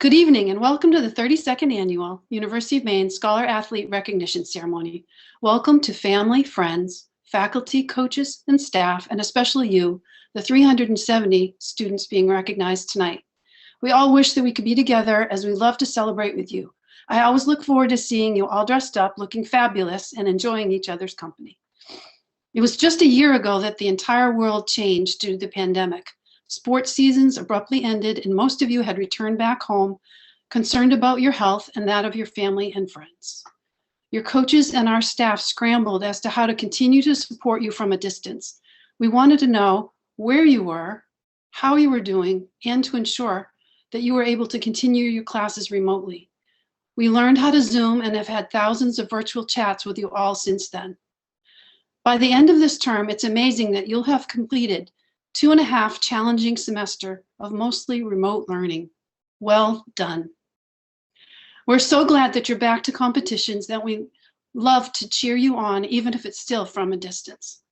Good evening and welcome to the 32nd Annual University of Maine Scholar Athlete Recognition Ceremony. Welcome to family, friends, faculty, coaches, and staff, and especially you, the 370 students being recognized tonight. We all wish that we could be together as we love to celebrate with you. I always look forward to seeing you all dressed up, looking fabulous, and enjoying each other's company. It was just a year ago that the entire world changed due to the pandemic. Sports seasons abruptly ended, and most of you had returned back home, concerned about your health and that of your family and friends. Your coaches and our staff scrambled as to how to continue to support you from a distance. We wanted to know where you were, how you were doing, and to ensure that you were able to continue your classes remotely. We learned how to Zoom and have had thousands of virtual chats with you all since then. By the end of this term, it's amazing that you'll have completed 2.5 challenging semester of mostly remote learning. Well done. We're so glad that you're back to competitions that we love to cheer you on, even if it's still from a distance.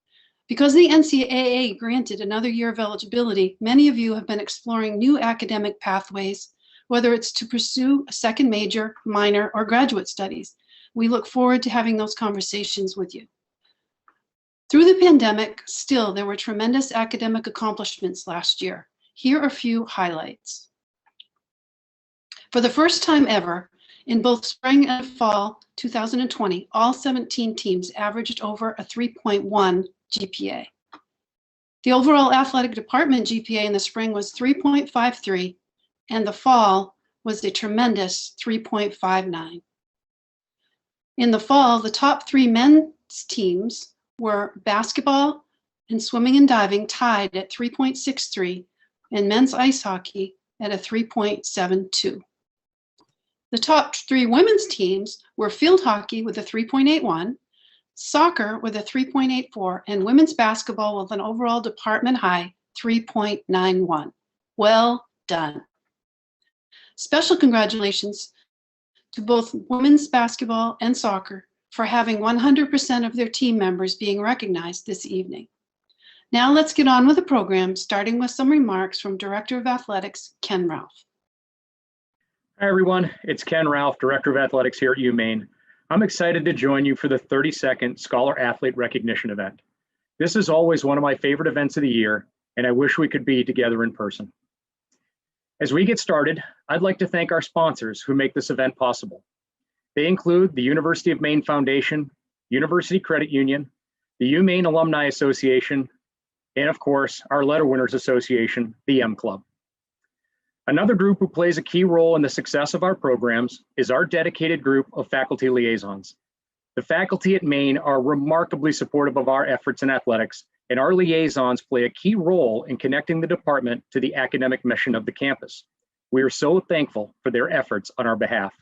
Because the NCAA granted another year of eligibility, many of you have been exploring new academic pathways, whether it's to pursue a second major, minor, or graduate studies. We look forward to having those conversations with you. Through the pandemic, still, there were tremendous academic accomplishments last year. Here are a few highlights. For the first time ever, in both spring and fall 2020, all 17 teams averaged over a 3.1 GPA. The overall athletic department GPA in the spring was 3.53, and the fall was a tremendous 3.59. In the fall, the top 3 men's teams were basketball and swimming and diving tied at 3.63 and men's ice hockey at a 3.72. The top 3 women's teams were field hockey with a 3.81, soccer with a 3.84, and women's basketball with an overall department high 3.91. Well done. Special congratulations to both women's basketball and soccer for having 100% of their team members being recognized this evening. Now let's get on with the program, starting with some remarks from Director of Athletics, Ken Ralph. Hi everyone, it's Ken Ralph, Director of Athletics here at UMaine. I'm excited to join you for the 32nd Scholar Athlete Recognition event. This is always one of my favorite events of the year, and I wish we could be together in person. As we get started, I'd like to thank our sponsors who make this event possible. They include the University of Maine Foundation, University Credit Union, the UMaine Alumni Association, and of course, our Letter Winners Association, the M Club. Another group who plays a key role in the success of our programs is our dedicated group of faculty liaisons. The faculty at Maine are remarkably supportive of our efforts in athletics, and our liaisons play a key role in connecting the department to the academic mission of the campus. We are so thankful for their efforts on our behalf.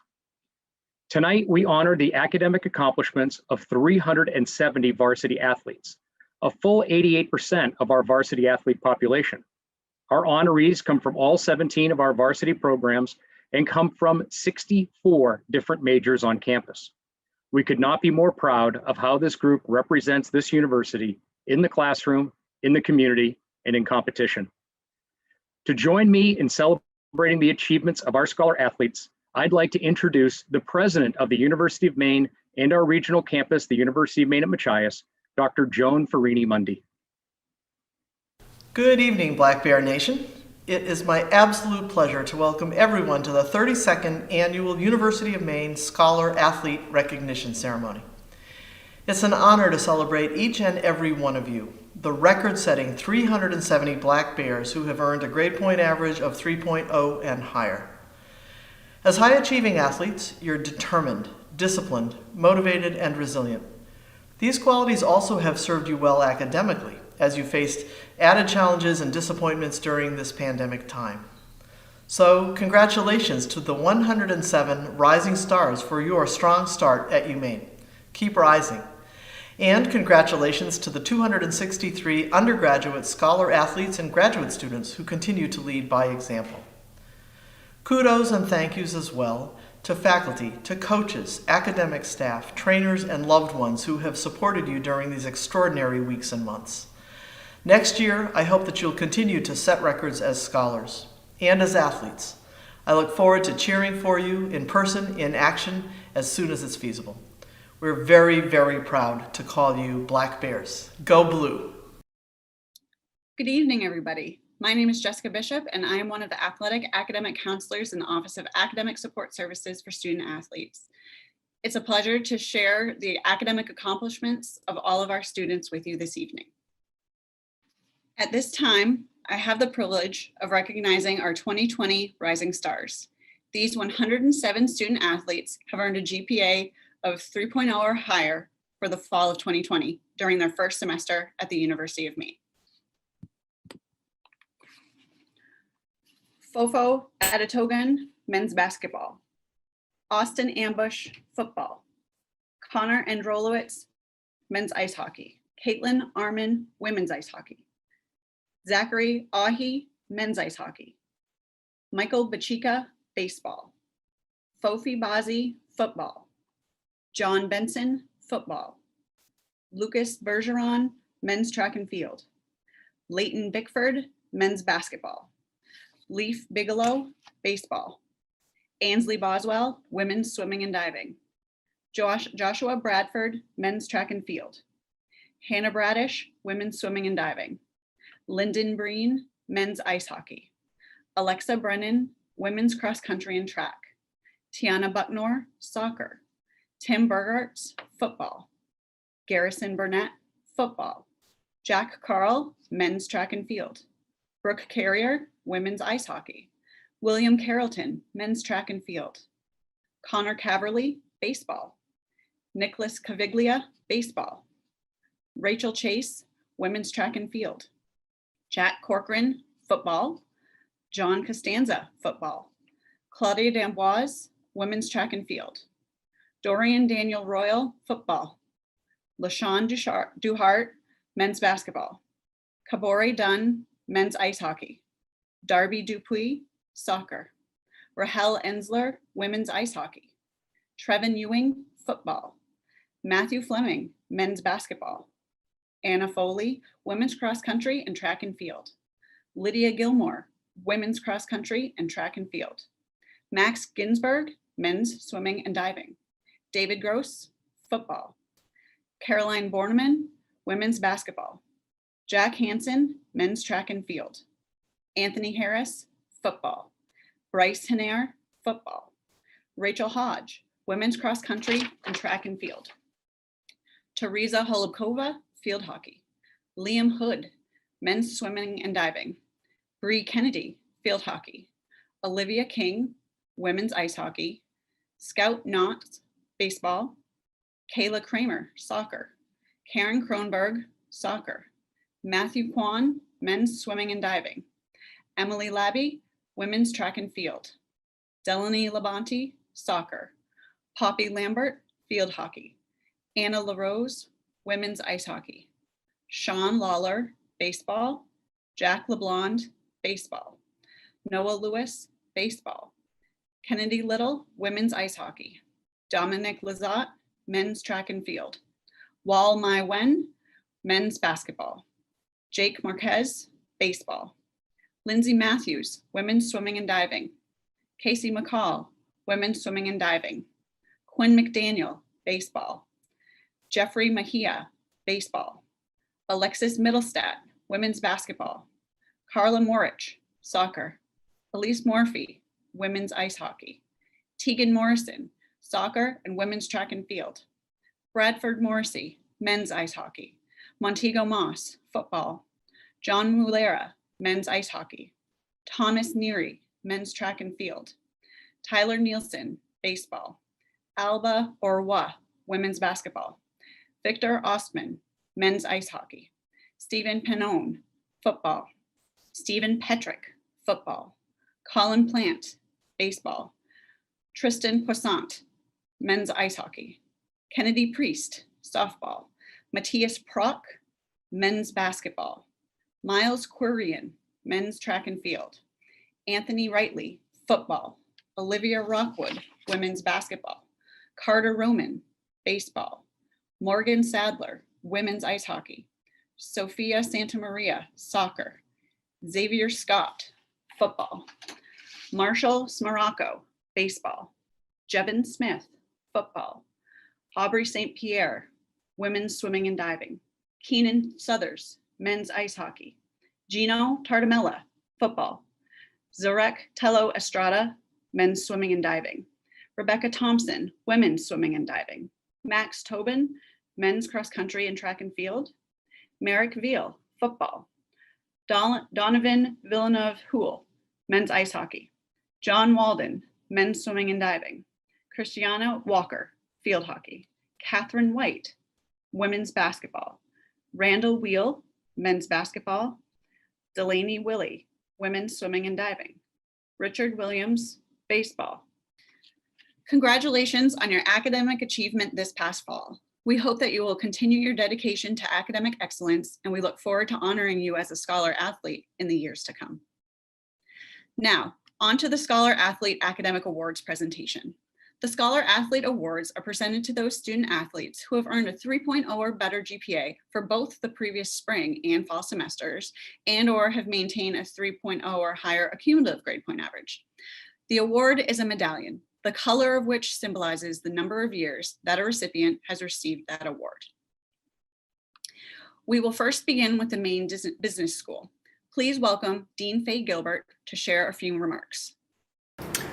Tonight, we honor the academic accomplishments of 370 varsity athletes, a full 88% of our varsity athlete population. Our honorees come from all 17 of our varsity programs and come from 64 different majors on campus. We could not be more proud of how this group represents this university in the classroom, in the community, and in competition. To join me in celebrating the achievements of our scholar athletes, I'd like to introduce the president of the University of Maine and our regional campus, the University of Maine at Machias, Dr. Joan Farini-Mundy. Good evening, Black Bear Nation. It is my absolute pleasure to welcome everyone to the 32nd Annual University of Maine Scholar Athlete Recognition Ceremony. It's an honor to celebrate each and every one of you, the record-setting 370 Black Bears who have earned a grade point average of 3.0 and higher. As high-achieving athletes, you're determined, disciplined, motivated, and resilient. These qualities also have served you well academically as you faced added challenges and disappointments during this pandemic time. So, congratulations to the 107 rising stars for your strong start at UMaine. Keep rising. And congratulations to the 263 undergraduate scholar athletes and graduate students who continue to lead by example. Kudos and thank yous as well to faculty, to coaches, academic staff, trainers, and loved ones who have supported you during these extraordinary weeks and months. Next year, I hope that you'll continue to set records as scholars and as athletes. I look forward to cheering for you in person, in action, as soon as it's feasible. We're very, very proud to call you Black Bears. Go Blue! Good evening, everybody. My name is Jessica Bishop, and I am one of the athletic academic counselors in the Office of Academic Support Services for Student Athletes. It's a pleasure to share the academic accomplishments of all of our students with you this evening. At this time, I have the privilege of recognizing our 2020 Rising Stars. These 107 student athletes have earned a GPA of 3.0 or higher for the fall of 2020 during their first semester at the University of Maine. Fofo Adetogun, men's basketball. Austin Ambush, football. Connor Androlowitz, men's ice hockey. Caitlin Armin, women's ice hockey. Zachary Ahi, men's ice hockey. Michael Bachika, baseball. Fofi Bazi, football. John Benson, football. Lucas Bergeron, men's track and field. Leighton Bickford, men's basketball. Leaf Bigelow, baseball. Ainsley Boswell, women's swimming and diving. Joshua Bradford, men's track and field. Hannah Bradish, women's swimming and diving. Lyndon Breen, men's ice hockey. Alexa Brennan, women's cross country and track. Tiana Bucknor, soccer. Tim Burgarts, football. Garrison Burnett, football. Jack Carl, men's track and field. Brooke Carrier, women's ice hockey. William Carrollton, men's track and field. Connor Caverly, baseball. Nicholas Caviglia, baseball. Rachel Chase, women's track and field. Jack Corcoran, football. John Costanza, football. Claudia D'Amboise, women's track and field. Dorian Daniel Royal, football. LaShawn Duhart, men's basketball. Kabore Dunn, men's ice hockey. Darby Dupuis, soccer. Rahel Ensler, women's ice hockey. Trevin Ewing, football. Matthew Fleming, men's basketball. Anna Foley, women's cross country and track and field. Lydia Gilmore, women's cross country and track and field. Max Ginsberg, men's swimming and diving. David Gross, football. Caroline Borneman, women's basketball. Jack Hansen, men's track and field. Anthony Harris, football. Bryce Hinair, football. Rachel Hodge, women's cross country and track and field. Teresa Holubkova, field hockey. Liam Hood, men's swimming and diving. Bree Kennedy, field hockey. Olivia King, women's ice hockey. Scout Knotts, baseball. Kayla Kramer, soccer. Karen Kronberg, soccer. Matthew Kwan, men's swimming and diving. Emily Labby, women's track and field. Delaney Labonte, soccer. Poppy Lambert, field hockey. Anna LaRose, women's ice hockey. Sean Lawler, baseball. Jack LeBlond, baseball. Noah Lewis, baseball. Kennedy Little, women's ice hockey. Dominic Lazat, men's track and field. Wal Mai Wen, men's basketball. Jake Marquez, baseball. Lindsay Matthews, women's swimming and diving. Casey McCall, women's swimming and diving. Quinn McDaniel, baseball. Jeffrey Mejia, baseball. Alexis Middlestat, women's basketball. Carla Morich, soccer. Elise Morphy, women's ice hockey. Tegan Morrison, soccer and women's track and field. Bradford Morrissey, men's ice hockey. Montego Moss, football. John Mulera, men's ice hockey. Thomas Neary, men's track and field. Tyler Nielsen, baseball. Alba Orwa, women's basketball. Victor Ostman, men's ice hockey. Stephen Pannone, football. Stephen Petrick, football. Colin Plant, baseball. Tristan Poissant, men's ice hockey. Kennedy Priest, softball. Matthias Prock, men's basketball. Miles Quirian, men's track and field. Anthony Wrightley, football. Olivia Rockwood, women's basketball. Carter Roman, baseball. Morgan Sadler, women's ice hockey. Sophia Santamaria, soccer. Xavier Scott, football. Marshall Smaracco, baseball. Jevin Smith, football. Aubrey St. Pierre, women's swimming and diving. Keenan Southers, men's ice hockey. Gino Tartamella, football. Zarek Tello Estrada, men's swimming and diving. Rebecca Thompson, women's swimming and diving. Max Tobin, men's cross country and track and field. Merrick Veal, football. Donovan Villeneuve-Houle, men's ice hockey. John Walden, men's swimming and diving. Christiana Walker, field hockey. Catherine White, women's basketball. Randall Wheel, men's basketball. Delaney Willie, women's swimming and diving. Richard Williams, baseball. Congratulations on your academic achievement this past fall. We hope that you will continue your dedication to academic excellence, and we look forward to honoring you as a Scholar Athlete in the years to come. Now, on to the Scholar Athlete Academic Awards presentation. The Scholar Athlete Awards are presented to those student athletes who have earned a 3.0 or better GPA for both the previous spring and fall semesters, and or have maintained a 3.0 or higher accumulative grade point average. The award is a medallion, the color of which symbolizes the number of years that a recipient has received that award. We will first begin with the Maine Business School. Please welcome Dean Faye Gilbert to share a few remarks.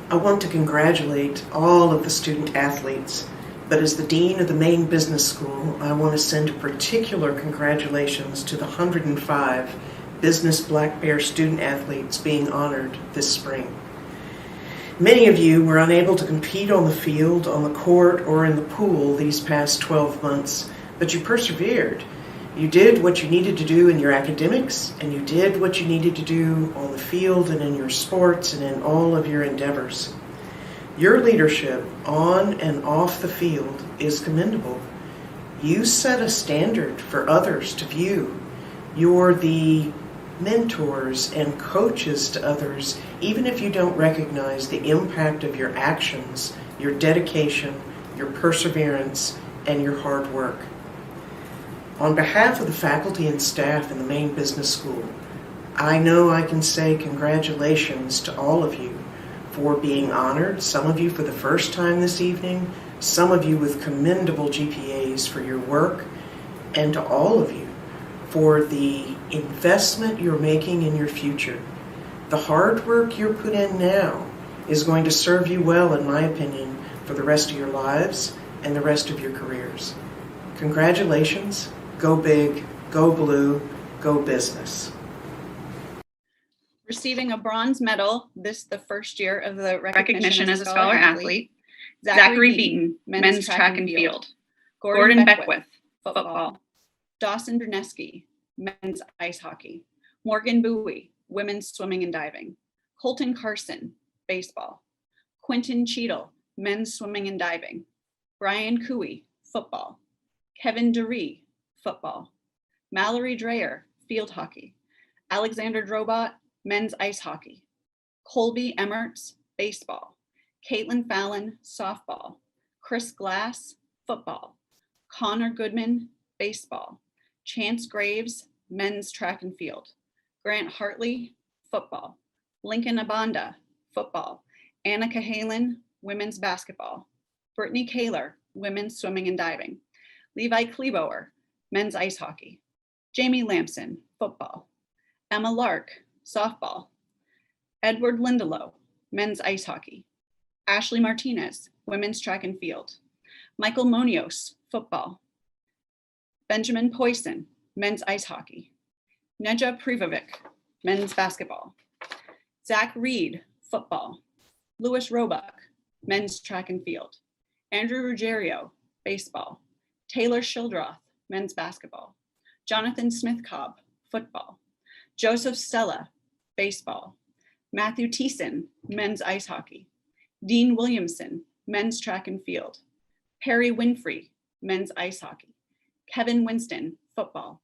I want to congratulate all of the student athletes, but as the Dean of the Maine Business School, I want to send a particular congratulations to the 105 Business Black Bear student athletes being honored this spring. Many of you were unable to compete on the field, on the court, or in the pool these past 12 months, but you persevered. You did what you needed to do in your academics, and you did what you needed to do on the field and in your sports and in all of your endeavors. Your leadership on and off the field is commendable. You set a standard for others to view. You're the mentors and coaches to others, even if you don't recognize the impact of your actions, your dedication, your perseverance, and your hard work. On behalf of the faculty and staff in the Maine Business School, I know I can say congratulations to all of you for being honored, some of you for the first time this evening, some of you with commendable GPAs for your work, and to all of you for the investment you're making in your future. The hard work you're put in now is going to serve you well, in my opinion, for the rest of your lives and the rest of your careers. Congratulations. Go big, go blue, go business. Receiving a bronze medal, the first year of the recognition as a Scholar Athlete, Zachary Beaton, men's track and field. Gordon Beckwith, football. Dawson Berneski, men's ice hockey. Morgan Bowie, women's swimming and diving. Colton Carson, baseball. Quentin Cheadle, men's swimming and diving. Brian Cooey, football. Kevin DeRee, football. Mallory Dreyer, field hockey. Alexander Drobot, men's ice hockey. Colby Emmerts, baseball. Caitlin Fallon, softball. Chris Glass, football. Connor Goodman, baseball. Chance Graves, men's track and field. Grant Hartley, football. Lincoln Abanda, football. Anna Cahalan, women's basketball. Brittany Kaler, women's swimming and diving. Levi Kleboer, men's ice hockey. Jamie Lamson, football. Emma Lark, softball. Edward Lindelow, men's ice hockey. Ashley Martinez, women's track and field. Michael Monios, football. Benjamin Poisson, men's ice hockey. Neja Privovic, men's basketball. Zach Reed, football. Louis Roebuck, men's track and field. Andrew Ruggiero, baseball. Taylor Shildroth, men's basketball. Jonathan Smith-Cobb, football. Joseph Stella, baseball. Matthew Thiessen, men's ice hockey. Dean Williamson, men's track and field. Perry Winfrey, men's ice hockey. Kevin Winston, football.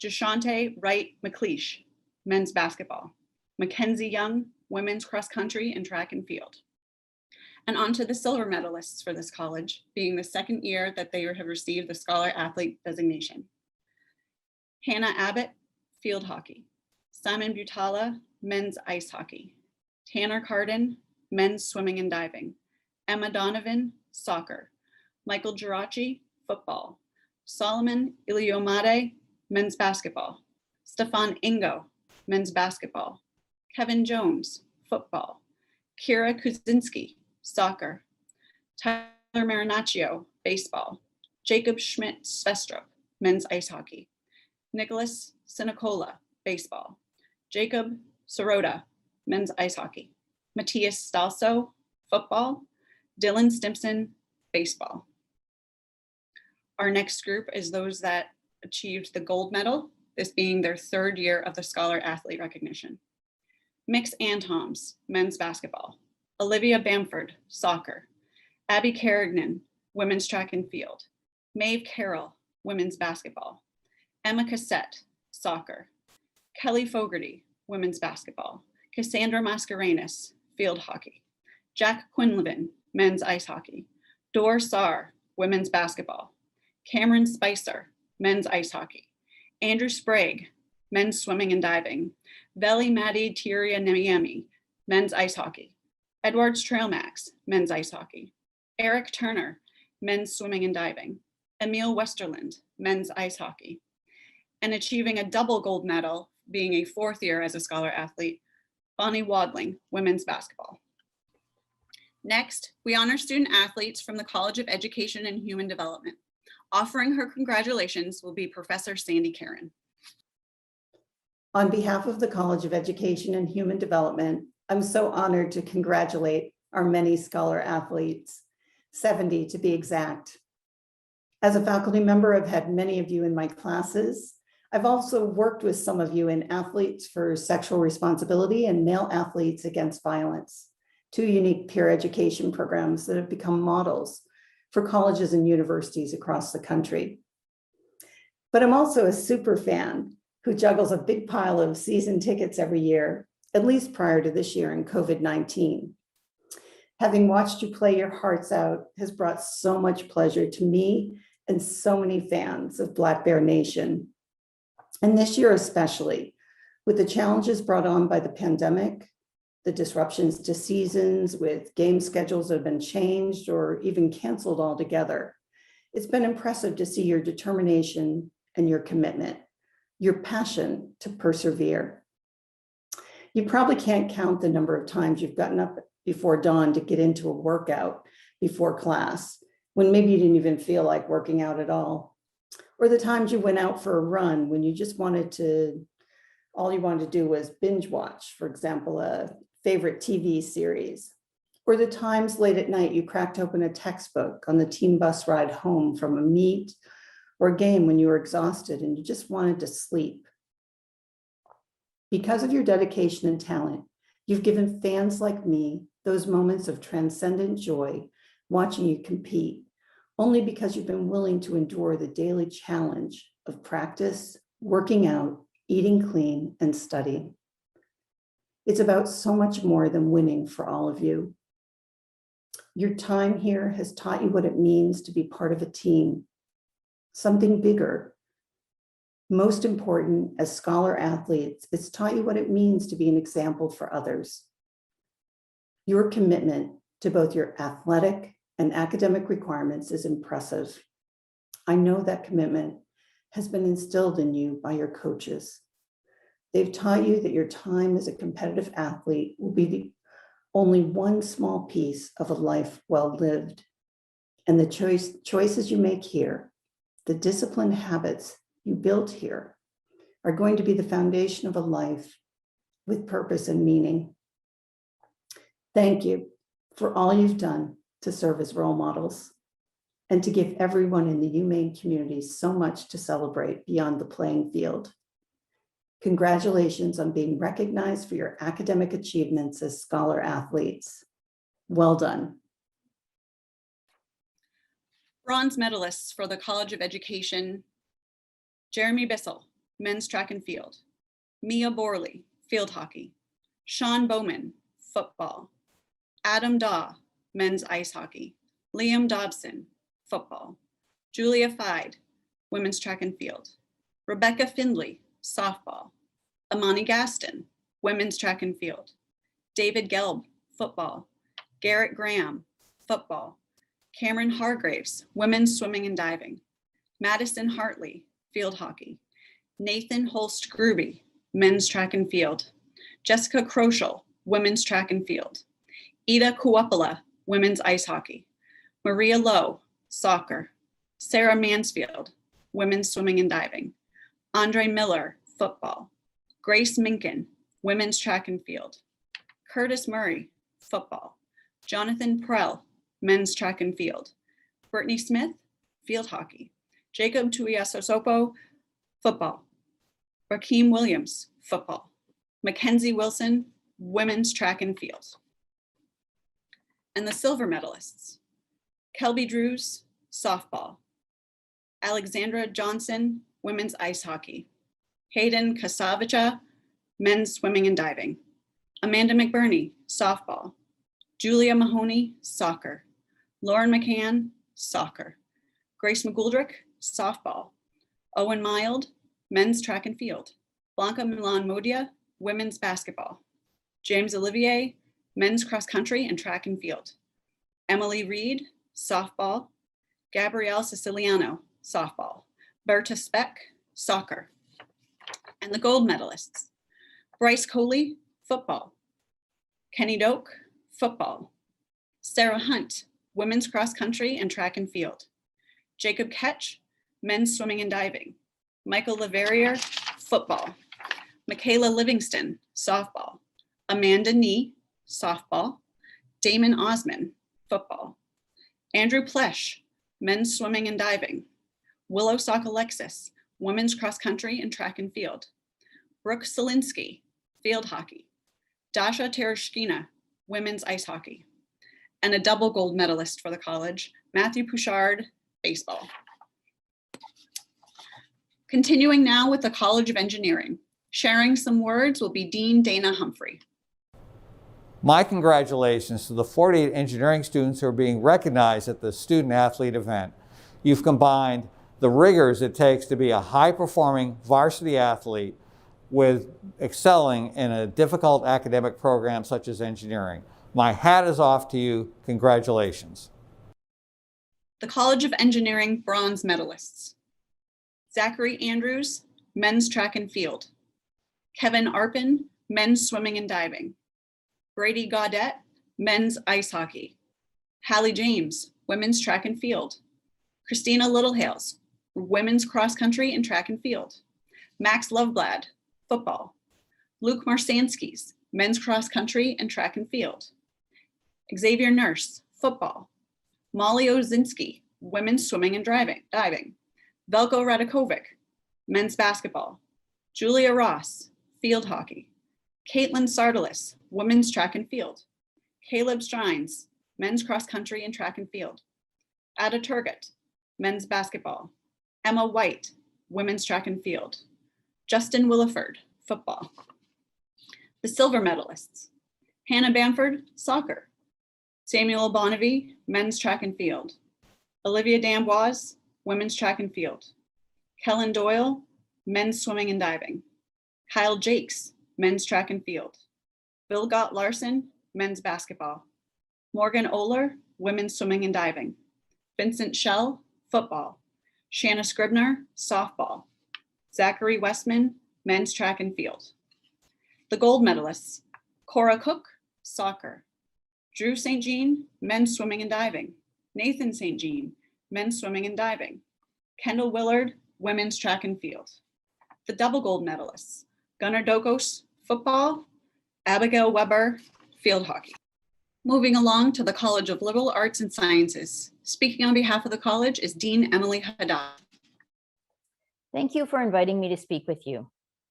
Jashante Wright McLeish, men's basketball. Mackenzie Young, women's cross country and track and field. And on to the silver medalists for this college, being the second year that they have received the Scholar Athlete designation. Hannah Abbott, field hockey. Simon Butala, men's ice hockey. Tanner Carden, men's swimming and diving. Emma Donovan, soccer. Michael Giraci, football. Solomon Iliomade, men's basketball. Stefan Ingo, men's basketball. Kevin Jones, football. Kira Kuzinski, soccer. Tyler Marinaccio, baseball. Jacob Schmidt Svestrup, men's ice hockey. Nicholas Sinicola, baseball. Jacob Sirota, men's ice hockey. Matthias Stalso, football. Dylan Stimpson, baseball. Our next group is those that achieved the gold medal, this being their third year of the Scholar Athlete recognition. Mix Antoms, men's basketball. Olivia Bamford, soccer. Abby Carignan, women's track and field. Maeve Carroll, women's basketball. Emma Cassette, soccer. Kelly Fogarty, women's basketball. Cassandra Mascarenas, field hockey. Jack Quinlivan, men's ice hockey. Dor Saar, women's basketball. Cameron Spicer, men's ice hockey. Andrew Sprague, men's swimming and diving. Veli Madi Tiria Nemiemi, men's ice hockey. Edwards Trailmax, men's ice hockey. Eric Turner, men's swimming and diving. Emil Westerland, men's ice hockey. And achieving a double gold medal, being a fourth year as a Scholar Athlete, Bonnie Wadling, women's basketball. Next, we honor student athletes from the College of Education and Human Development. Offering her congratulations will be Professor Sandy Karen. On behalf of the College of Education and Human Development, I'm so honored to congratulate our many Scholar athletes, 70 to be exact. As a faculty member, I've had many of you in my classes. I've also worked with some of you in Athletes for Sexual Responsibility and Male Athletes Against Violence, two unique peer education programs that have become models for colleges and universities across the country. But I'm also a super fan who juggles a big pile of season tickets every year, at least prior to this year in COVID-19. Having watched you play your hearts out has brought so much pleasure to me and so many fans of Black Bear Nation. And this year especially, with the challenges brought on by the pandemic, the disruptions to seasons with game schedules that have been changed or even canceled altogether, it's been impressive to see your determination and your commitment, your passion to persevere. You probably can't count the number of times you've gotten up before dawn to get into a workout before class, when maybe you didn't even feel like working out at all. Or the times you went out for a run when you just all you wanted to do was binge watch, for example, a favorite TV series. Or the times late at night you cracked open a textbook on the team bus ride home from a meet or a game when you were exhausted and you just wanted to sleep. Because of your dedication and talent, you've given fans like me those moments of transcendent joy watching you compete, only because you've been willing to endure the daily challenge of practice, working out, eating clean, and studying. It's about so much more than winning for all of you. Your time here has taught you what it means to be part of a team, something bigger. Most important, as Scholar athletes, it's taught you what it means to be an example for others. Your commitment to both your athletic and academic requirements is impressive. I know that commitment has been instilled in you by your coaches. They've taught you that your time as a competitive athlete will be only one small piece of a life well lived. And the choices you make here, the disciplined habits you built here, are going to be the foundation of a life with purpose and meaning. Thank you for all you've done to serve as role models and to give everyone in the UMaine community so much to celebrate beyond the playing field. Congratulations on being recognized for your academic achievements as Scholar athletes. Well done. Bronze medalists for the College of Education: Jeremy Bissell, men's track and field. Mia Borley, field hockey. Sean Bowman, football. Adam Daw, men's ice hockey. Liam Dobson, football. Julia Fide, women's track and field. Rebecca Findley, softball. Amani Gaston, women's track and field. David Gelb, football. Garrett Graham, football. Cameron Hargraves, women's swimming and diving. Madison Hartley, field hockey. Nathan Holst Gruby, men's track and field. Jessica Kroschel, women's track and field. Ida Kuopala, women's ice hockey. Maria Lowe, soccer. Sarah Mansfield, women's swimming and diving. Andre Miller, football. Grace Minkin, women's track and field. Curtis Murray, football. Jonathan Prell, men's track and field. Brittany Smith, field hockey. Jacob Tuiasosopo, football. Rakeem Williams, football. Mackenzie Wilson, women's track and field. And the silver medalists: Kelby Drews, softball. Alexandra Johnson, women's ice hockey. Hayden Kasavicha, men's swimming and diving. Amanda McBurney, softball. Julia Mahoney, soccer. Lauren McCann, soccer. Grace McGoldrick, softball. Owen Mild, men's track and field. Blanca Milan Modia, women's basketball. James Olivier, men's cross country and track and field. Emily Reed, softball. Gabrielle Siciliano, softball. Berta Speck, soccer. And the gold medalists: Bryce Coley, football. Kenny Doak, football. Sarah Hunt, women's cross country and track and field. Jacob Ketch, men's swimming and diving. Michael Leverrier, football. Michaela Livingston, softball. Amanda Nee, softball. Damon Osman, football. Andrew Plesh, men's swimming and diving. Willow Sock Alexis, women's cross country and track and field. Brooke Solinsky, field hockey. Dasha Tereshkina, women's ice hockey. And a double gold medalist for the college, Matthew Pouchard, baseball. Continuing now with the College of Engineering. Sharing some words will be Dean Dana Humphrey. My congratulations to the 48 engineering students who are being recognized at the student athlete event. You've combined the rigors it takes to be a high-performing varsity athlete with excelling in a difficult academic program such as engineering. My hat is off to you. Congratulations. The College of Engineering bronze medalists: Zachary Andrews, men's track and field. Kevin Arpin, men's swimming and diving. Brady Gaudette, men's ice hockey. Hallie James, women's track and field. Christina Littlehales, women's cross country and track and field. Max Loveblad, football. Luke Marsanskis, men's cross country and track and field. Xavier Nurse, football. Molly Ozinski, women's swimming and diving. Velko Radakovic, men's basketball. Julia Ross, field hockey. Caitlin Sardalis, women's track and field. Caleb Strines, men's cross country and track and field. Ada Turgut, men's basketball. Emma White, women's track and field. Justin Williford, football. The silver medalists: Hannah Bamford, soccer. Samuel Bonavie, men's track and field. Olivia D'Amboise, women's track and field. Kellen Doyle, men's swimming and diving. Kyle Jakes, men's track and field. Bill Gott Larson, men's basketball. Morgan Oler, women's swimming and diving. Vincent Schell, football. Shanna Scribner, softball. Zachary Westman, men's track and field. The gold medalists: Cora Cook, soccer. Drew St. Jean, men's swimming and diving. Nathan St. Jean, men's swimming and diving. Kendall Willard, women's track and field. The double gold medalists: Gunnar Dokos, football. Abigail Weber, field hockey. Moving along to the College of Liberal Arts and Sciences. Speaking on behalf of the college is Dean Emily Haddad. Thank you for inviting me to speak with you.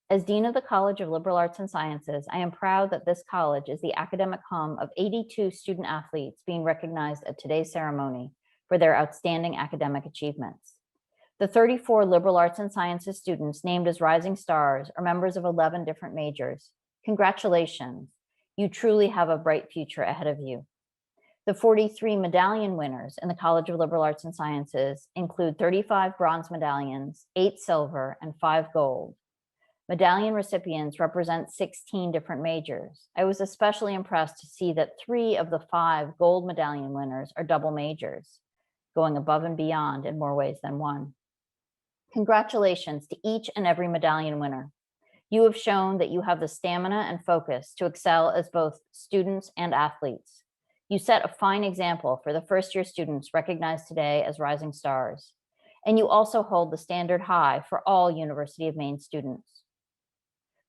As Dean of the College of Liberal Arts and Sciences, I am proud that this college is the academic home of 82 student athletes being recognized at today's ceremony for their outstanding academic achievements. The 34 Liberal Arts and Sciences students named as rising stars are members of 11 different majors. Congratulations. You truly have a bright future ahead of you. The 43 medallion winners in the College of Liberal Arts and Sciences include 35 bronze medallions, 8 silver, and 5 gold. Medallion recipients represent 16 different majors. I was especially impressed to see that 3 of the 5 gold medallion winners are double majors, going above and beyond in more ways than one. Congratulations to each and every medallion winner. You have shown that you have the stamina and focus to excel as both students and athletes. You set a fine example for the first-year students recognized today as rising stars. And you also hold the standard high for all University of Maine students.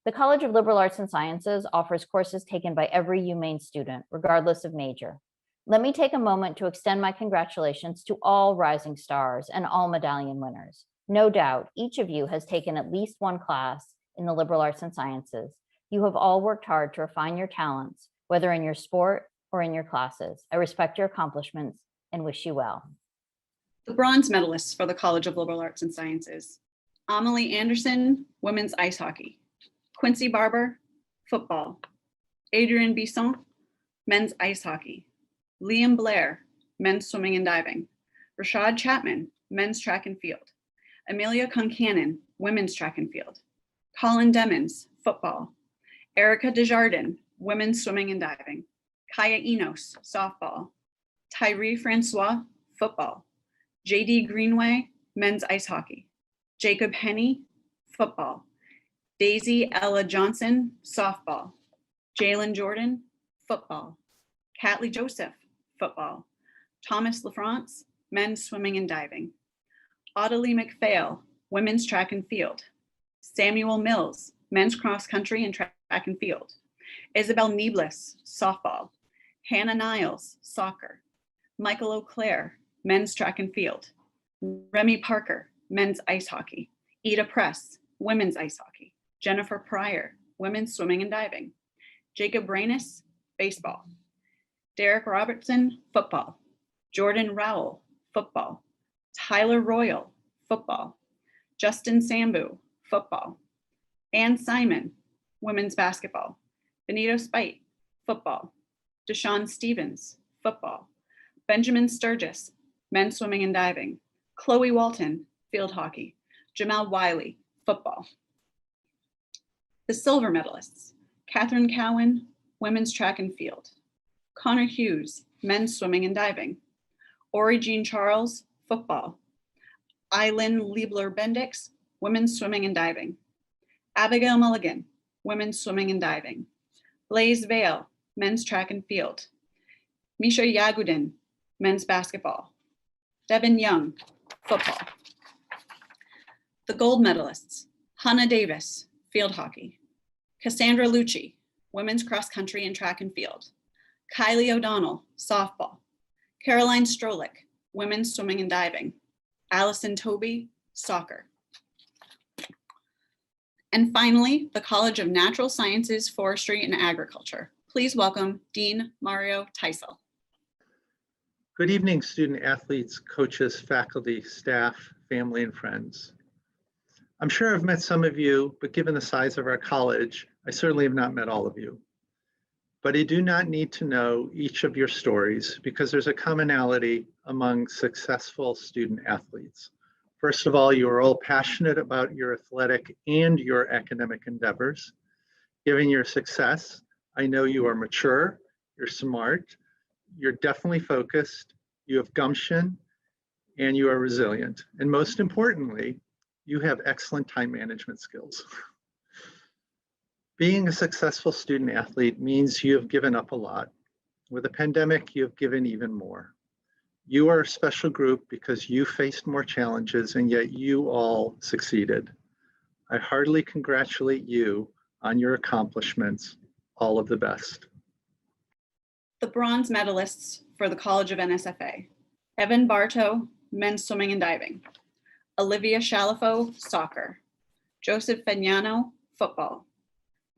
The College of Liberal Arts and Sciences offers courses taken by every UMaine student, regardless of major. Let me take a moment to extend my congratulations to all rising stars and all medallion winners. No doubt, each of you has taken at least one class in the liberal arts and sciences. You have all worked hard to refine your talents, whether in your sport or in your classes. I respect your accomplishments and wish you well. The bronze medalists for the College of Liberal Arts and Sciences: Amelie Anderson, women's ice hockey; Quincy Barber, football; Adrian Bisson, men's ice hockey; Liam Blair, men's swimming and diving; Rashad Chapman, men's track and field; Amelia Concannon, women's track and field; Colin Demmons, football; Erica Desjardins, women's swimming and diving; Kaya Enos, softball; Tyree Francois, football; JD Greenway, men's ice hockey; Jacob Henney, football; Daisy Ella Johnson, softball; Jalen Jordan, football; Catley Joseph, football; Thomas LaFrance, men's swimming and diving; Audalie McPhail, women's track and field; Samuel Mills, men's cross country and track and field; Isabel Nieblis, softball; Hannah Niles, soccer; Michael O'Clair, men's track and field; Remy Parker, men's ice hockey; Ida Press, women's ice hockey; Jennifer Pryor, women's swimming and diving; Jacob Branis, baseball; Derek Robertson, football; Jordan Rowell, football; Tyler Royal, football; Justin Sambu, football; Ann Simon, women's basketball; Benito Spite, football; Deshaun Stevens, football; Benjamin Sturgis, men's swimming and diving; Chloe Walton, field hockey; Jamal Wiley, football. The silver medalists: Catherine Cowan, women's track and field; Connor Hughes, men's swimming and diving; Ori Jean Charles, football; Eileen Liebler-Bendix, women's swimming and diving; Abigail Mulligan, women's swimming and diving; Blaze Vale, men's track and field; Misha Yagudin, men's basketball; Devin Young, football. The gold medalists: Hannah Davis, field hockey; Cassandra Lucci, women's cross country and track and field; Kylie O'Donnell, softball; Caroline Strolik, women's swimming and diving; Allison Toby, soccer. And finally, the College of Natural Sciences, Forestry, and Agriculture. Please welcome Dean Mario Teisel. Good evening, student athletes, coaches, faculty, staff, family, and friends. I'm sure I've met some of you, but given the size of our college, I certainly have not met all of you. But I do not need to know each of your stories because there's a commonality among successful student athletes. First of all, you are all passionate about your athletic and your academic endeavors. Given your success, I know you are mature, you're smart, you're definitely focused, you have gumption, and you are resilient. And most importantly, you have excellent time management skills. Being a successful student athlete means you have given up a lot. With a pandemic, you have given even more. You are a special group because you faced more challenges and yet you all succeeded. I heartily congratulate you on your accomplishments. All of the best. The bronze medalists for the College of NSFA: Evan Bartow, men's swimming and diving; Olivia Shalafo, soccer; Joseph Fagnano, football;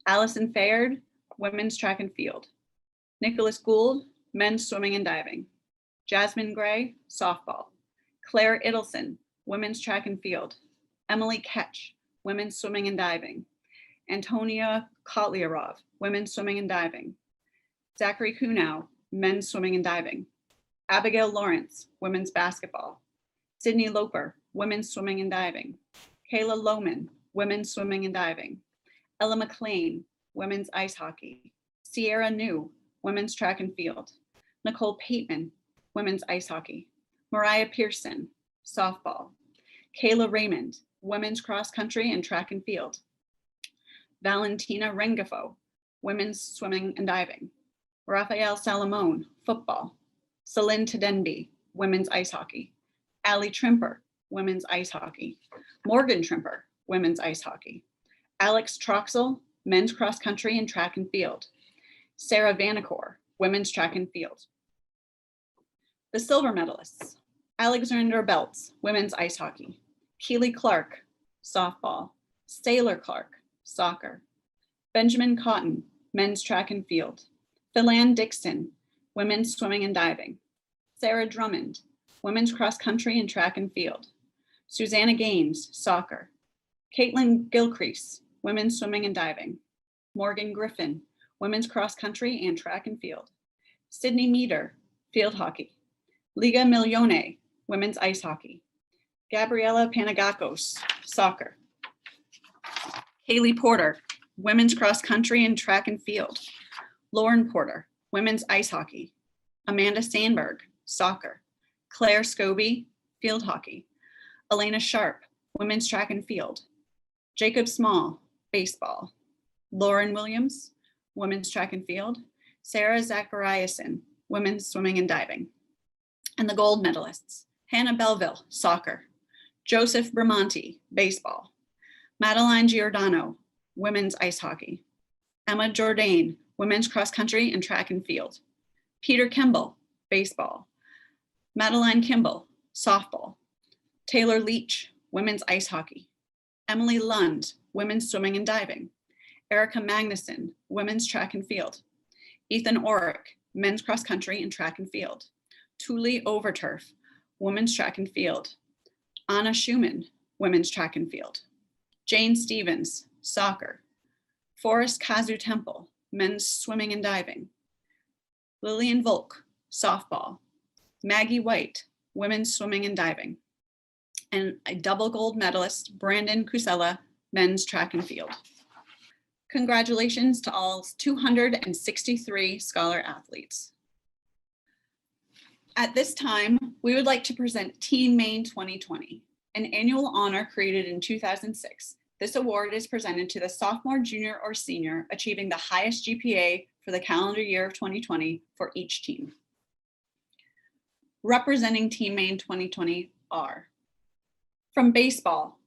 Allison Fayard, women's track and field; Nicholas Gould, men's swimming and diving; Jasmine Gray, softball; Claire Idelson, women's track and field; Emily Ketch, women's swimming and diving; Antonia Kotlyarov, women's swimming and diving; Zachary Kunow, men's swimming and diving; Abigail Lawrence, women's basketball; Sydney Loper, women's swimming and diving; Kayla Lohman, women's swimming and diving; Ella McLean, women's ice hockey. Sierra New, women's track and field. Nicole Pateman, women's ice hockey. Mariah Pearson, softball. Kayla Raymond, women's cross country and track and field. Valentina Rengifo, women's swimming and diving. Raphael Salamone, football. Celine Tadenby, women's ice hockey. Allie Trimper, women's ice hockey. Morgan Trimper, women's ice hockey. Alex Troxel, men's cross country and track and field. Sarah Vanacore, women's track and field. The silver medalists: Alexander Belts, women's ice hockey. Keely Clark, softball. Saylor Clark, soccer. Benjamin Cotton, men's track and field. Philan Dixon, women's swimming and diving. Sarah Drummond, women's cross country and track and field. Susanna Gaines, soccer. Caitlin Gilcrease, women's swimming and diving. Morgan Griffin, women's cross country and track and field. Sydney Meter, field hockey. Liga Milione, women's ice hockey. Gabriela Panagakos, soccer. Kaylee Porter, women's cross country and track and field. Lauren Porter, women's ice hockey. Amanda Sandberg, soccer. Claire Scobie, field hockey. Elena Sharp, women's track and field. Jacob Small, baseball. Lauren Williams, women's track and field. Sarah Zachariason, women's swimming and diving. And the gold medalists: Hannah Belleville, soccer. Joseph Bramonti, baseball. Madeline Giordano, women's ice hockey. Emma Jourdain, women's cross country and track and field. Peter Kimball, baseball. Madeline Kimball, softball. Taylor Leach, women's ice hockey. Emily Lund, women's swimming and diving. Erica Magnuson, women's track and field. Ethan Orrick, men's cross country and track and field. Tuli Overturf, women's track and field. Anna Schumann, women's track and field. Jane Stevens, soccer. Forrest Kazu Temple, men's swimming and diving. Lillian Volk, softball. Maggie White, women's swimming and diving. And a double gold medalist, Brandon Cusella, men's track and field. Congratulations to all 263 scholar athletes. At this time, we would like to present Team Maine 2020, an annual honor created in 2006. This award is presented to the sophomore, junior, or senior achieving the highest GPA for the calendar year of 2020 for each team. Representing Team Maine 2020 are: from baseball,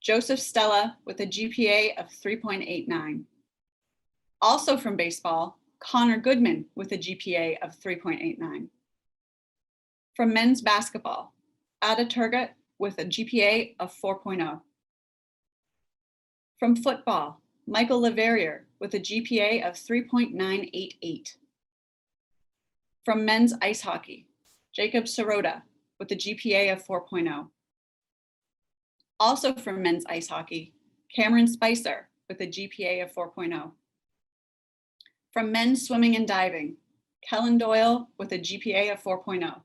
Joseph Stella with a GPA of 3.89. Also from baseball, Connor Goodman with a GPA of 3.89. From men's basketball, Ada Turgut with a GPA of 4.0. From football, Michael Leverrier with a GPA of 3.988. From men's ice hockey, Jacob Sirota with a GPA of 4.0. Also from men's ice hockey, Cameron Spicer with a GPA of 4.0. From men's swimming and diving, Kellen Doyle with a GPA of 4.0.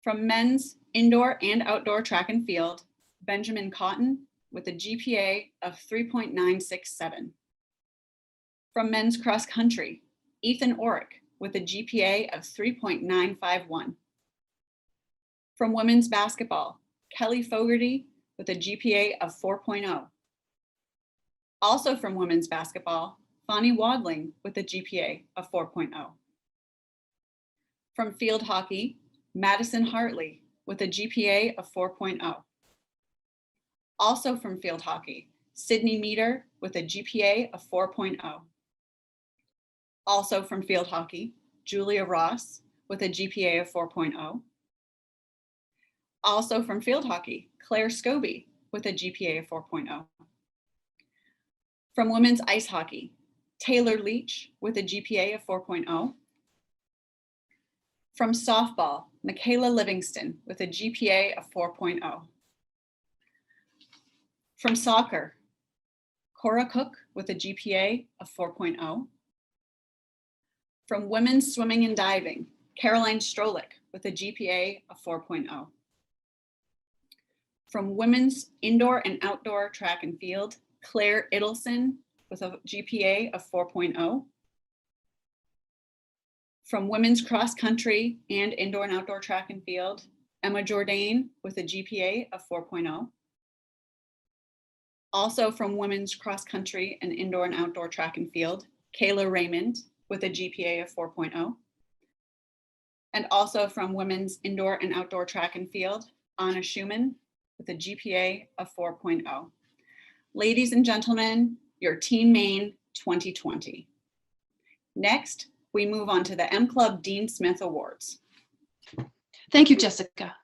From men's indoor and outdoor track and field, Benjamin Cotton with a GPA of 3.967. From men's cross country, Ethan Orrick with a GPA of 3.951. From women's basketball, Kelly Fogarty with a GPA of 4.0. Also from women's basketball, Fonnie Wadling with a GPA of 4.0. From field hockey, Madison Hartley with a GPA of 4.0. Also from field hockey, Sydney Meter with a GPA of 4.0. Also from field hockey, Julia Ross with a GPA of 4.0. Also from field hockey, Claire Scobie with a GPA of 4.0. From women's ice hockey, Taylor Leach with a GPA of 4.0. From softball, Michaela Livingston with a GPA of 4.0. From soccer, Cora Cook with a GPA of 4.0. From women's swimming and diving, Caroline Strolik with a GPA of 4.0. From women's indoor and outdoor track and field, Claire Idelson with a GPA of 4.0. From women's cross country and indoor and outdoor track and field, Emma Jourdain with a GPA of 4.0. Also from women's cross country and indoor and outdoor track and field, Kayla Raymond with a GPA of 4.0. And also from women's indoor and outdoor track and field, Anna Schumann with a GPA of 4.0. Ladies and gentlemen, your Teen Maine 2020. Next, we move on to the M Club Dean Smith Awards. Thank you, Jessica.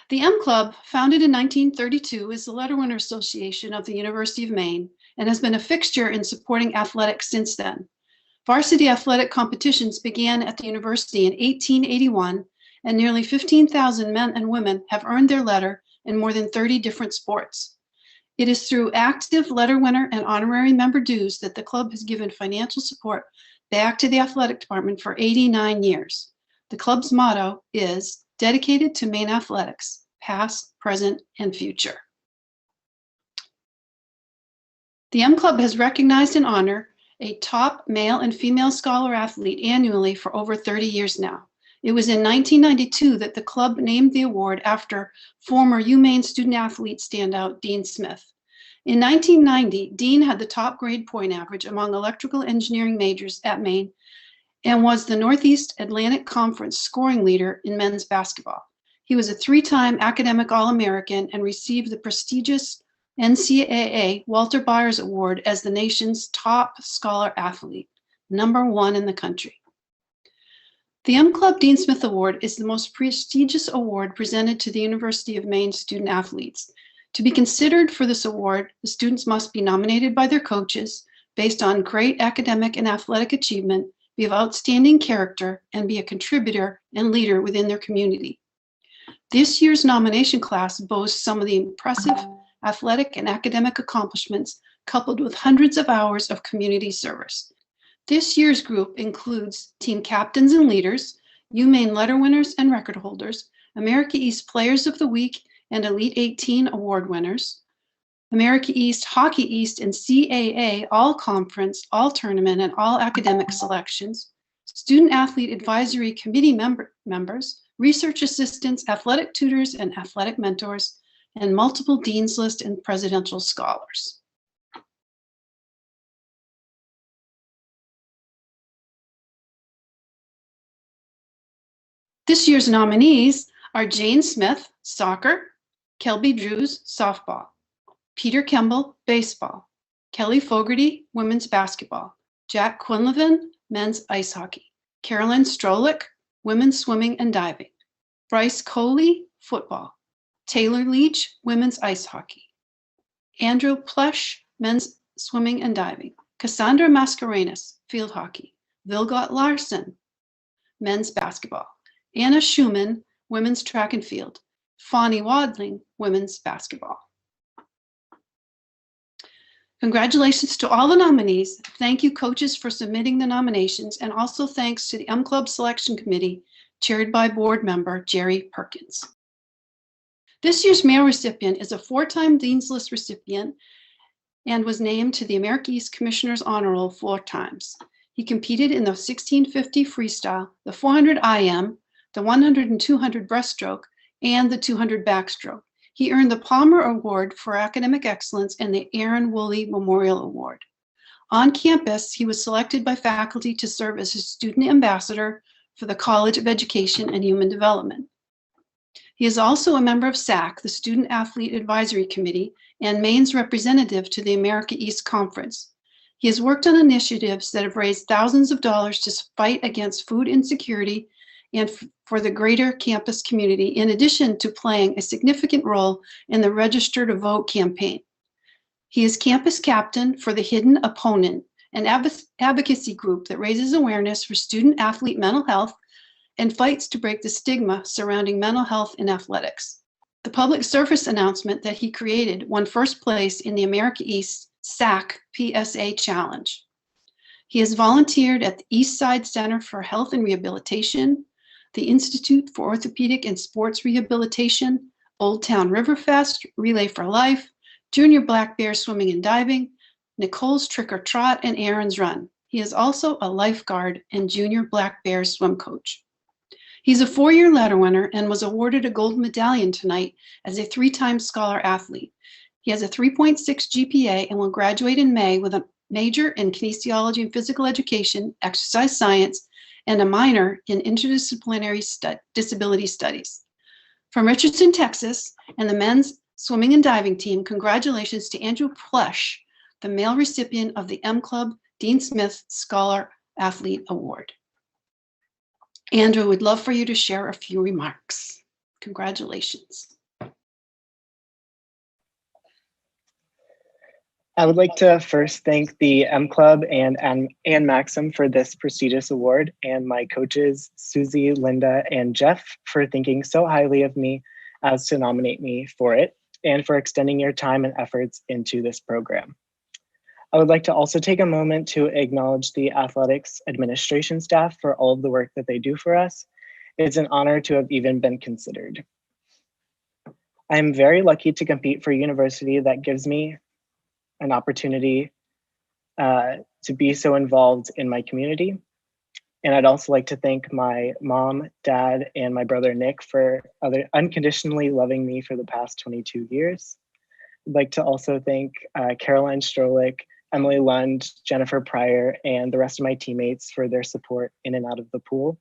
The M Club, founded in 1932, is the letter winner association of the University of Maine and has been a fixture in supporting athletics since then. Varsity athletic competitions began at the university in 1881, and nearly 15,000 men and women have earned their letter in more than 30 different sports. It is through active letter winner and honorary member dues that the club has given financial support back to the athletic department for 89 years. The club's motto is dedicated to Maine athletics, past, present, and future. The M Club has recognized and honored a top male and female scholar athlete annually for over 30 years now. It was in 1992 that the club named the award after former UMaine student athlete standout Dean Smith. In 1990, Dean had the top grade point average among electrical engineering majors at Maine and was the Northeast Atlantic Conference scoring leader in men's basketball. He was a three-time academic All-American and received the prestigious NCAA Walter Byers Award as the nation's top scholar athlete, #1 in the country. The M Club Dean Smith Award is the most prestigious award presented to the University of Maine student athletes. To be considered for this award, the students must be nominated by their coaches based on great academic and athletic achievement, be of outstanding character, and be a contributor and leader within their community. This year's nomination class boasts some of the impressive athletic and academic accomplishments coupled with hundreds of hours of community service. This year's group includes team captains and leaders, UMaine letter winners and record holders, America East Players of the Week and Elite 18 award winners, America East, Hockey East, and CAA all conference, all tournament, and all academic selections, student athlete advisory committee members, research assistants, athletic tutors, and athletic mentors, and multiple Dean's List and presidential scholars. This year's nominees are Jane Smith, soccer, Kelby Drews, softball, Peter Kemble, baseball, Kelly Fogarty, women's basketball, Jack Quinlivan, men's ice hockey, Carolyn Strolick, women's swimming and diving, Bryce Coley, football, Taylor Leach, women's ice hockey, Andrew Plesh, men's swimming and diving, Cassandra Mascarenas, field hockey, Vilgot Larson, men's basketball, Anna Schumann, women's track and field, Fawny Wadling, women's basketball. Congratulations to all the nominees. Thank you, coaches, for submitting the nominations, and also thanks to the M Club Selection Committee, chaired by board member Jerry Perkins. This year's male recipient is a 4-time Dean's List recipient and was named to the America East Commissioner's Honor Roll 4 times. He competed in the 1650 freestyle, the 400 IM, the 100 and 200 breaststroke, and the 200 backstroke. He earned the Palmer Award for Academic Excellence and the Aaron Woolley Memorial Award. On campus, he was selected by faculty to serve as a student ambassador for the College of Education and Human Development. He is also a member of SAC, the Student Athlete Advisory Committee, and Maine's representative to the America East Conference. He has worked on initiatives that have raised thousands of dollars to fight against food insecurity and for the greater campus community, in addition to playing a significant role in the Register to Vote campaign. He is campus captain for the Hidden Opponent, an advocacy group that raises awareness for student athlete mental health and fights to break the stigma surrounding mental health in athletics. The public service announcement that he created won first place in the America East SAC PSA Challenge. He has volunteered at the East Side Center for Health and Rehabilitation, the Institute for Orthopedic and Sports Rehabilitation, Old Town Riverfest, Relay for Life, Junior Black Bear Swimming and Diving, Nicole's Trick or Trot, and Aaron's Run. He is also a lifeguard and Junior Black Bear swim coach. He's a 4-year letter winner and was awarded a gold medallion tonight as a 3-time scholar athlete. He has a 3.6 GPA and will graduate in May with a major in kinesiology and physical education, exercise science, and a minor in interdisciplinary disability studies. From Richardson, Texas, and the men's swimming and diving team, congratulations to Andrew Plush, the male recipient of the M Club Dean Smith Scholar Athlete Award. Andrew, we'd love for you to share a few remarks. Congratulations. I would like to first thank the M Club and Ann Maxim for this prestigious award, and my coaches, Susie, Linda, and Jeff, for thinking so highly of me as to nominate me for it, and for extending your time and efforts into this program. I would like to also take a moment to acknowledge the athletics administration staff for all of the work that they do for us. It's an honor to have even been considered. I am very lucky to compete for a university that gives me an opportunity to be so involved in my community. And I'd also like to thank my mom, dad, and my brother Nick for unconditionally loving me for the past 22 years. I'd like to also thank Caroline Strolik, Emily Lund, Jennifer Pryor, and the rest of my teammates for their support in and out of the pool.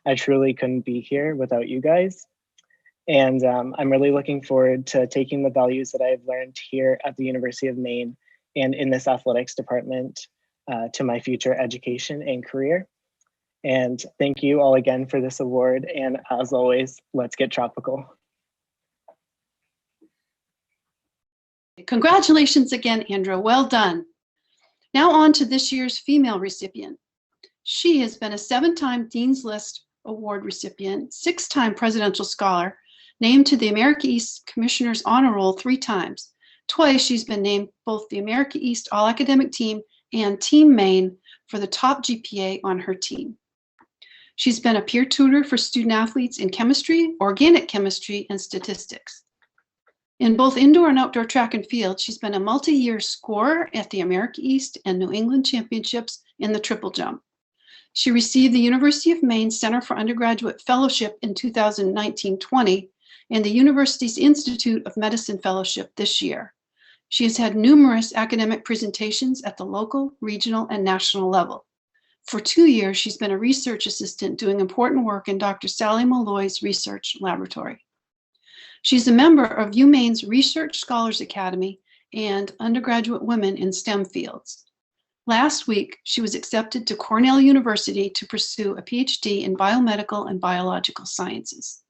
I truly couldn't be here without you guys. And I'm really looking forward to taking the values that I've learned here at the University of Maine and in this athletics department to my future education and career. And thank you all again for this award. And as always, let's get tropical. Congratulations again, Andrew. Well done. Now on to this year's female recipient. She has been a 7-time Dean's List Award recipient, 6-time Presidential Scholar, named to the America East Commissioner's Honor Roll 3 times. Twice she's been named both the America East All-Academic Team and Team Maine for the top GPA on her team. She's been a peer tutor for student athletes in chemistry, organic chemistry, and statistics. In both indoor and outdoor track and field, she's been a multi-year scorer at the America East and New England Championships in the triple jump. She received the University of Maine Center for Undergraduate Fellowship in 2019-20 and the University's Institute of Medicine Fellowship this year. She has had numerous academic presentations at the local, regional, and national level. For 2 years, she's been a research assistant doing important work in Dr. Sally Malloy's research laboratory. She's a member of UMaine's Research Scholars Academy and Undergraduate Women in STEM Fields. Last week, she was accepted to Cornell University to pursue a PhD in biomedical and biological sciences.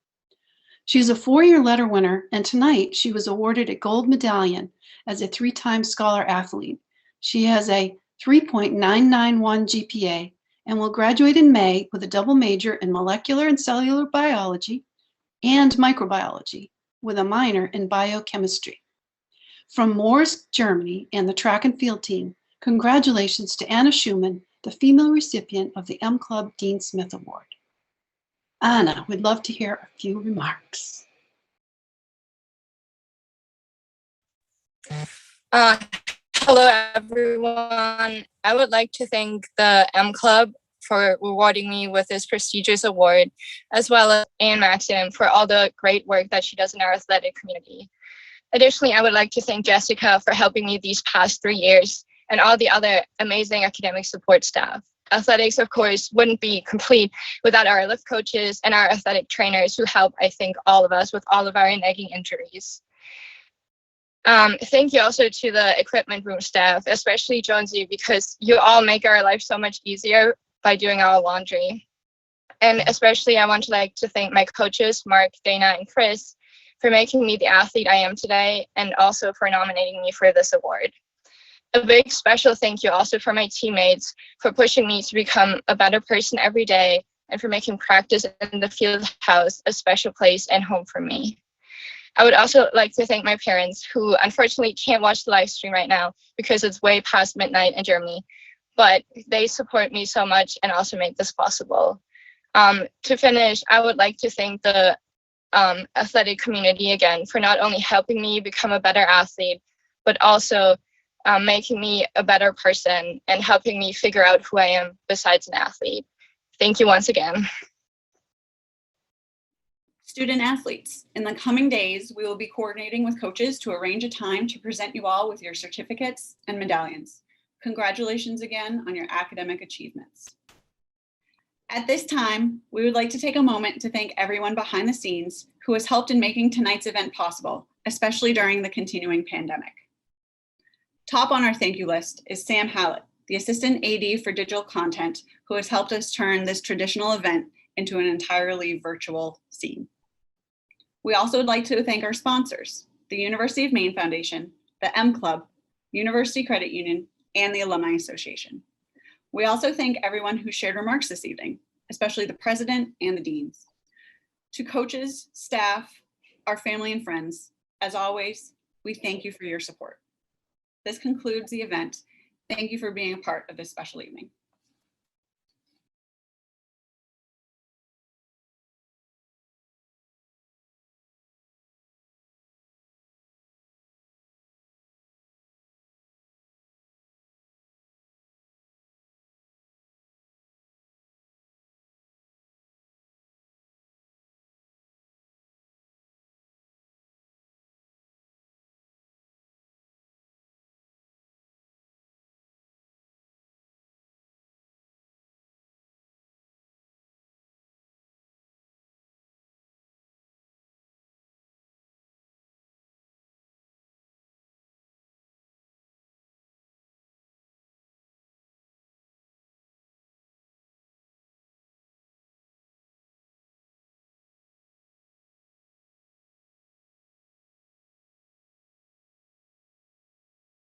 She's a 4-year letter winner, and tonight she was awarded a gold medallion as a 3-time scholar athlete. She has a 3.991 GPA and will graduate in May with a double major in molecular and cellular biology and microbiology with a minor in biochemistry. From Moors, Germany, and the track and field team, congratulations to Anna Schumann, the female recipient of the M Club Dean Smith Award. Anna, we'd love to hear a few remarks. Hello, everyone. I would like to thank the M Club for rewarding me with this prestigious award, as well as Ann Maxim for all the great work that she does in our athletic community. Additionally, I would like to thank Jessica for helping me these past 3 years and all the other amazing academic support staff. Athletics, of course, wouldn't be complete without our lift coaches and our athletic trainers who help, I think, all of us with all of our nagging injuries. Thank you also to the equipment room staff, especially Jonesy, because you all make our life so much easier by doing our laundry. And especially I want to thank my coaches, Mark, Dana, and Chris, for making me the athlete I am today, and also for nominating me for this award. A big special thank you also for my teammates for pushing me to become a better person every day, and for making practice in the field house a special place and home for me. I would also like to thank my parents, who unfortunately can't watch the live stream right now because it's way past midnight in Germany, but they support me so much and also make this possible. To finish, I would like to thank the athletic community again for not only helping me become a better athlete, but also making me a better person and helping me figure out who I am besides an athlete. Thank you once again. Student athletes, in the coming days, we will be coordinating with coaches to arrange a time to present you all with your certificates and medallions. Congratulations again on your academic achievements. At this time, we would like to take a moment to thank everyone behind the scenes who has helped in making tonight's event possible, especially during the continuing pandemic. Top on our thank you list is Sam Hallett, the Assistant AD for Digital Content, who has helped us turn this traditional event into an entirely virtual scene. We also would like to thank our sponsors, the University of Maine Foundation, the M Club, University Credit Union, and the Alumni Association. We also thank everyone who shared remarks this evening, especially the president and the deans. To coaches, staff, our family and friends, as always, we thank you for your support. This concludes the event. Thank you for being a part of this special evening.